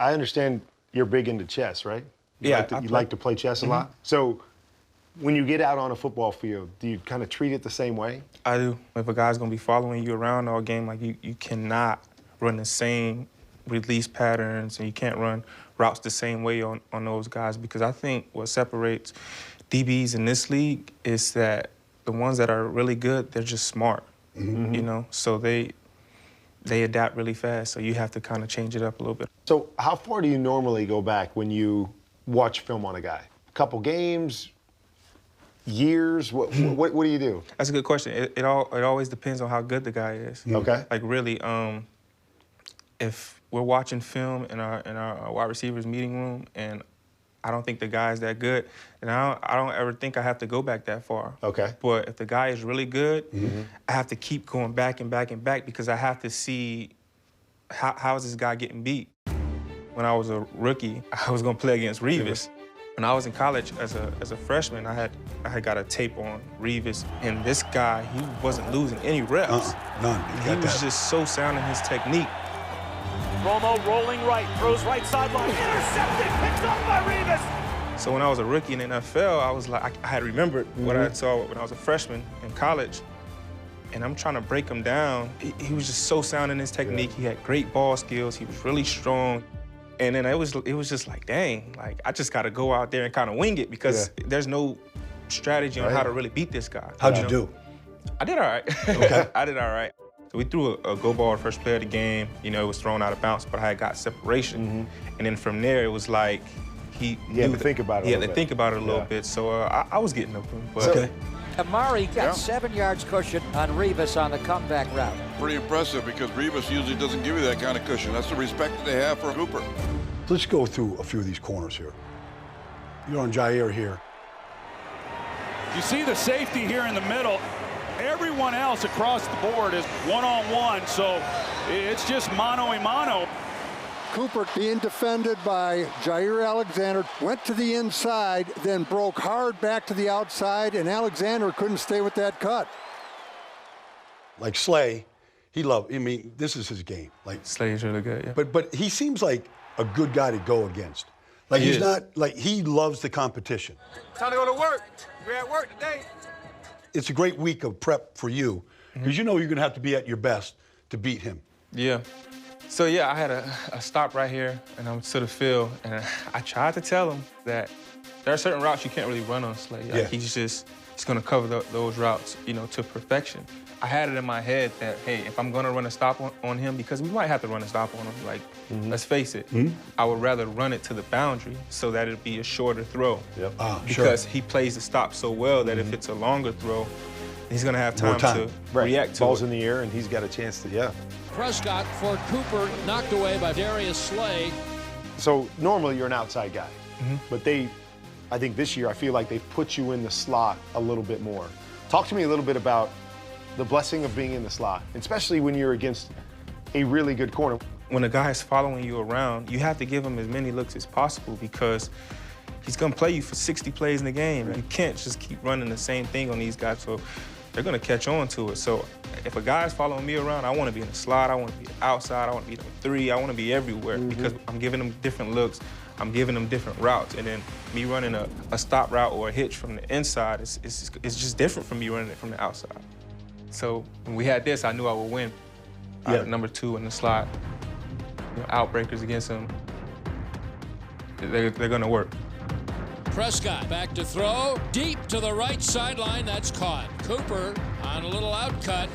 I understand you're big into chess, right? You like to play chess a lot? So when you get out on a football field, do you kind of treat it the same way? I do. If a guy's going to be following you around all game, like you cannot run the same release patterns and you can't run routes the same way on those guys, because I think what separates DBs in this league is that the ones that are really good, they're just smart, you know? So they adapt really fast, so you have to kind of change it up a little bit. So how far do you normally go back when you watch film on a guy? A couple games, years? What do you do? That's a good question. It always depends on how good the guy is. Okay. Like really, if we're watching film in our wide receivers meeting room and I don't think the guy's that good, and I don't ever think I have to go back that far. Okay. But if the guy is really good, I have to keep going back and back and back because I have to see how is this guy getting beat. When I was a rookie, I was gonna play against Revis. When I was in college as a freshman, I had got a tape on Revis, and this guy, he wasn't losing any reps. None. He was just so sound in his technique. Romo rolling right, throws right sideline, intercepted, picked up by Revis. So when I was a rookie in the NFL, I was like, I had remembered what I saw when I was a freshman in college, and I'm trying to break him down. He was just so sound in his technique. He had great ball skills. He was really strong. And then it was just like, dang, like I just got to go out there and kind of wing it because there's no strategy on how to really beat this guy. How'd you do? I did all right. Okay. I did all right. So we threw a go ball the first play of the game. You know, it was thrown out of bounds, but I had got separation. And then from there, it was like he had to think about it a little bit. So I was getting up to him. But Okay. Amari got 7 yards cushion on Revis on the comeback route. Pretty impressive because Revis usually doesn't give you that kind of cushion. That's the respect that they have for Cooper. Let's go through a few of these corners here. You're on Jair here. You see the safety here in the middle. Everyone else across the board is one-on-one, so it's just mano-a-mano. Cooper being defended by Jair Alexander, went to the inside, then broke hard back to the outside, and Alexander couldn't stay with that cut. Like Slay, I mean, this is his game. Like Slay's really good, yeah. But he seems like a good guy to go against. Like he's not, like he loves the competition. Time to go to work. We're at work today. It's a great week of prep for you because you know you're gonna have to be at your best to beat him. Yeah. So yeah, I had a stop right here, and I'm to the field, and I tried to tell him that there are certain routes you can't really run on Slay. Like he's gonna cover those routes, you know, to perfection. I had it in my head that, hey, if I'm gonna run a stop on him, because we might have to run a stop on him, like, let's face it, I would rather run it to the boundary so that it'd be a shorter throw. Because he plays the stop so well that if it's a longer throw, he's gonna have time to react to Ball's it. in the air, and he's got a chance to, Prescott for Cooper, knocked away by Darius Slay. So normally you're an outside guy, but I think this year, I feel like they've put you in the slot a little bit more. Talk to me a little bit about the blessing of being in the slot, especially when you're against a really good corner. When a guy is following you around, you have to give him as many looks as possible because he's gonna play you for 60 plays in the game. You can't just keep running the same thing on these guys, so they're gonna catch on to it. So if a guy's following me around, I wanna be in the slot, I wanna be outside, I wanna be number 3, I wanna be everywhere because I'm giving them different looks, I'm giving them different routes, and then me running a stop route or a hitch from the inside, it's just different from me running it from the outside. So when we had this, I knew I would win. Number 2 in the slot, you know, outbreakers against him, they're gonna work. Prescott back to throw, deep to the right sideline, that's caught. Cooper on a little outcut.